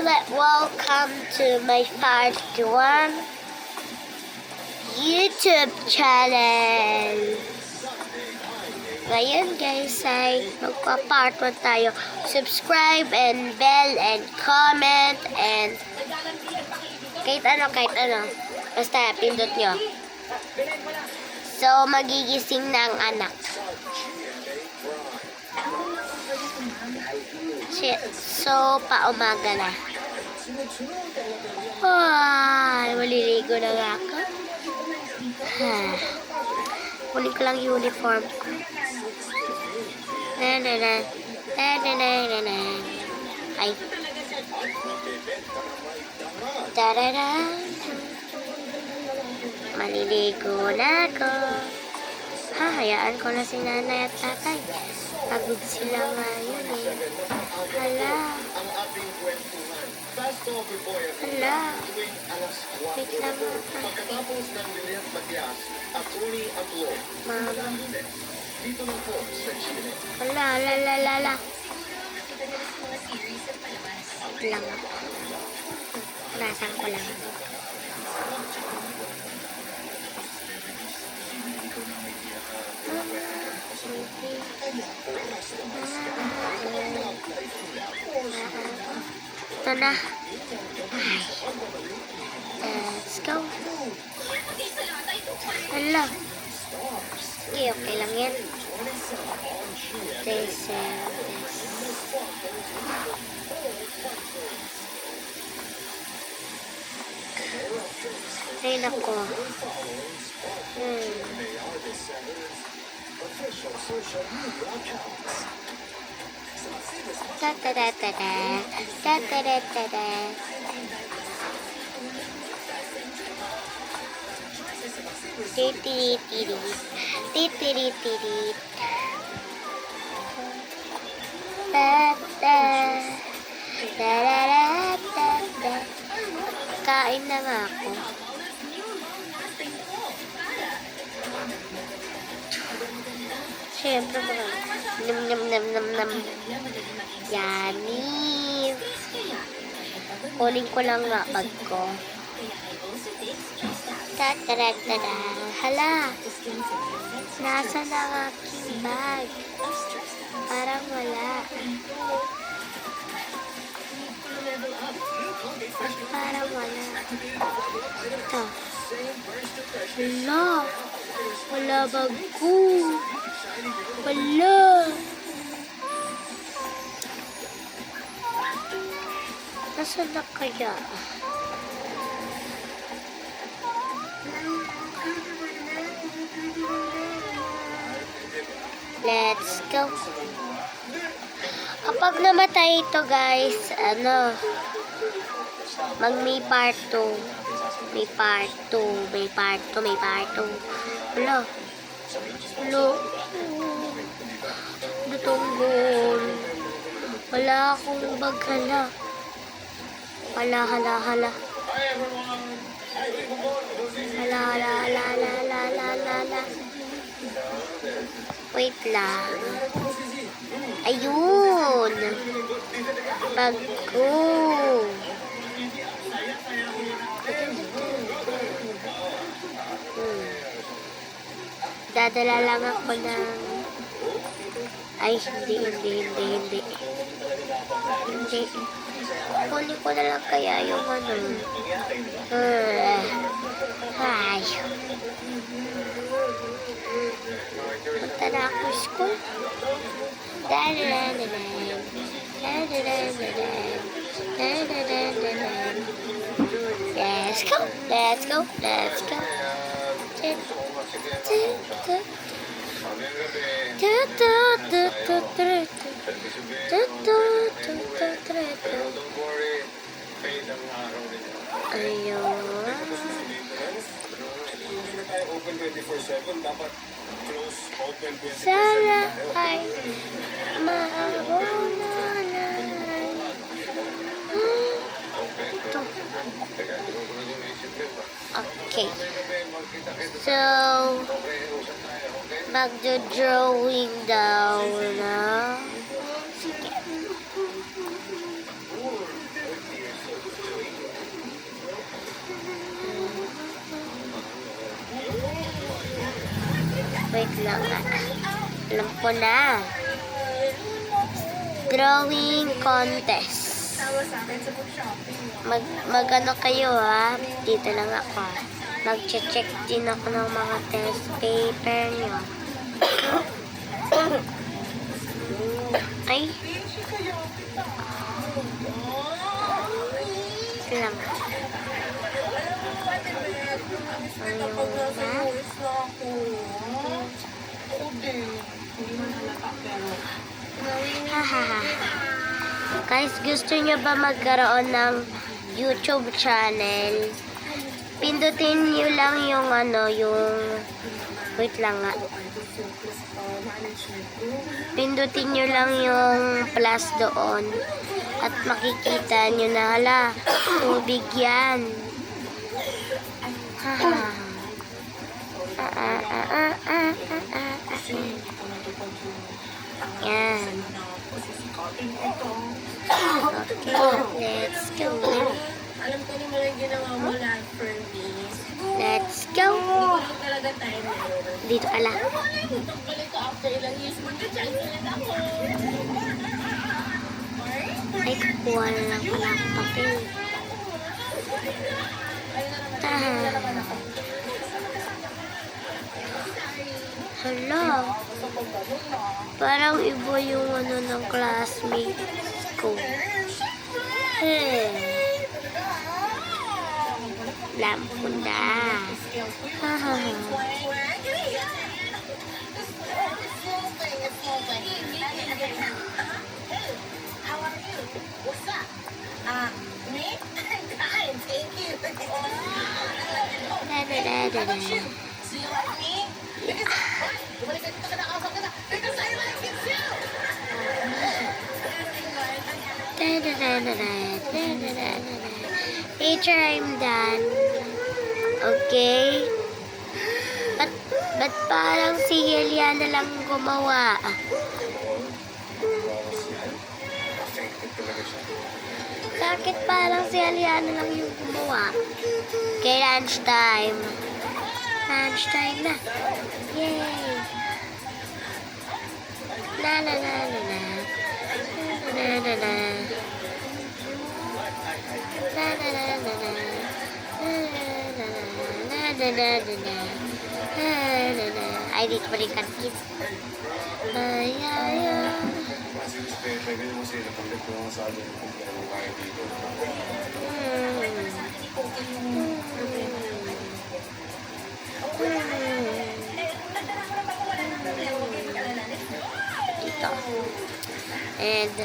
welcome to my part 1 YouTube channel. Ngayon guys ay magpa-part 1 tayo. Subscribe and bell and comment and kahit ano. Basta pindot nyo. So magigising na ang anak. So paumaga na. Maliligo na nga ako. Kunin ko lang uniform ko. Ay. Tarara. Maliligo na ako. Hayaan ko na si nanay at tatay. Pagod sila ngayon eh. Hala. Wait lang mo. Mama. Hala. Wait lang ako. Nasaan ko lang. Ito na. Let's go. Hala. Okay lang yan. Ay, nako. Kain na nga ako. Siyempre mga nam. Yummy. Kunin ko lang nga bag ko. Hala. Nasaan ang aking bag? Parang wala. Parang wala. Ito. Hala. Wala bag ko. Wala. Nasaan na kaya? Let's go. Kapag namatay ito guys, may part 2. May part 2. Wala. Dutunggol. Wala akong bag. Hala. Hala. Wait lang. Ayun. Bag ko. Dadala lang ako ng... Ay, hindi. Kunin ko na lang kaya yung Ay. Punta na ako school. Let's go. Ayun. Sana ay mauna. Okay. So, magdo-drawing daw na. Sige. Wait lang nga. Alam ko na. Drawing contest. Mag-ano kayo ha? Dito lang ako. Mag-check din ako ng mga test paper nyo. Ay. Lang. Hahaha. Guys, gusto nyo ba magkaroon ng YouTube channel? Pindutin nyo lang yung wait lang nga. Pindutin nyo lang yung plus doon. At makikita nyo na, hala, tubig yan. Haha. Yan. Okay, let's go. Alam ko naman yung ginawa mo live for me. Let's go. Talaga tayo meron. Dito ka lang. Balik ko after ilang years, magka-chance ulit ako. Ay, kukuha na lang pala ang papel. Hala. Parang iba yung ng classmate ko. Lampo na. Hahaha. Me? Kind, thank you. Da-da-da-da-da. So you like me? Because I like you too. Da-da-da-da-da. Teacher, I'm done. Okay? Ba't parang si Eliana lang gumawa? Bakit parang si Eliana lang yung gumawa? Okay, lunchtime. Lunchtime na. Yay! La la la la la. La la la. La la la la la. La la la la. Ay, dito pa rin katkit. Ay, ay, ay. Pwede mo sila pagkat ko sa akin kung kaya dito. Dito. And,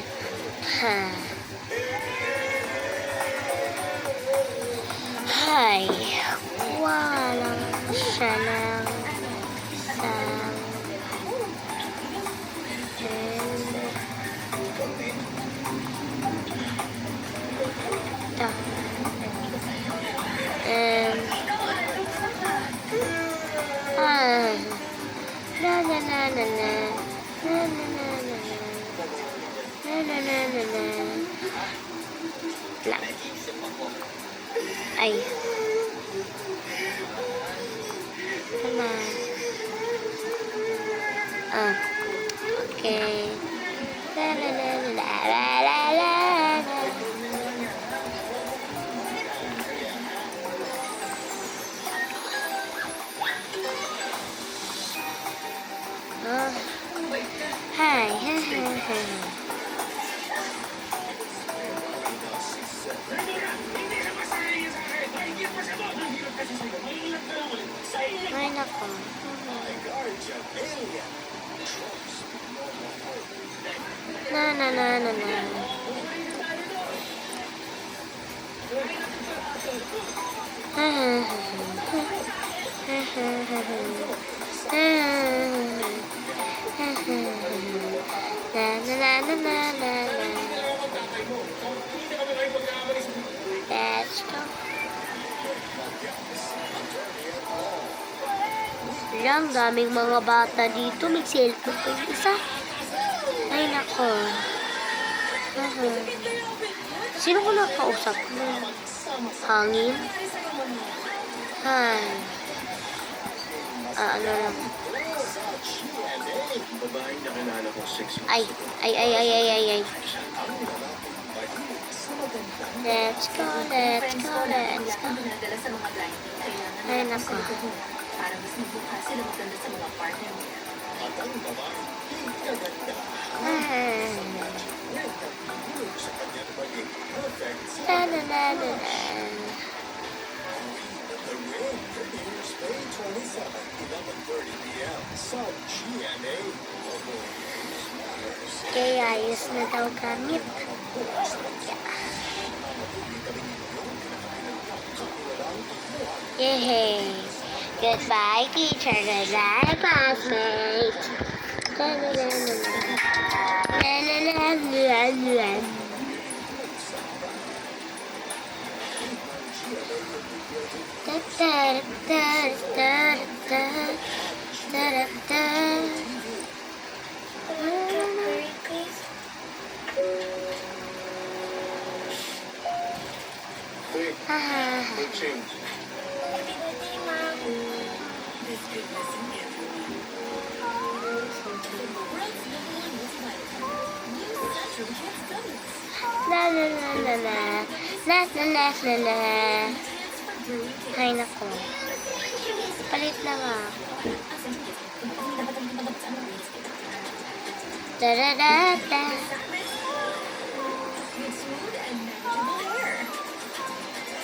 Hi. Walang siya ng isang na na na na na na na na na na na na na lang. Ay. Come on. Okay. La la la la la la la. Hi. Ay, nako. Na na na na na. Na na na na na na. Let's go. Lang, daming mga bata dito. May cellphone pa yung isa. Ay, nako. Sino ko nakausap mo? Hangin? Hi. Ano lang. Babaeng nakilala ko 6 Ay, months ago. ay, ay, ay, ay, ay, ay. Ang lalaki, Let's go, let's go, let's go. Dinadala sa mga blind date. Kailangan Ay, na nako. para mas magbukas sila maganda sa mga partner nila. at ang babae, ikaganda. Ah. Nagkakulog sa kanya na maging perfect sa Na, na, na, na, na. The Ring premieres May 27, 11:30 p.m. sa GMA. Kaya ayos na daw gamit. Yay! Goodbye, teacher. Goodbye, classmates. Na, na, na, na, na. Na, na, na, na, na. Da, da, da, da, da, da, da, da. Hey, Ah. good change. La la la la la. La la la la la. Ay, nako. Palit na nga. Da-da-da-da.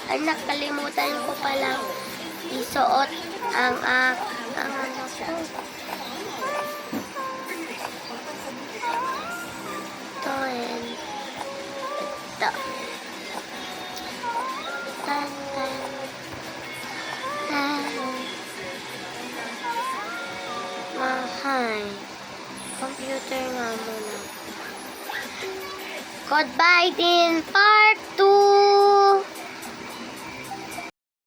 Ay, nakalimutan ko palang isuot ang ano ko. Ito and ito. Tan, tan, tan. Mahal. Computer nga muna. Goodbye din, part 2!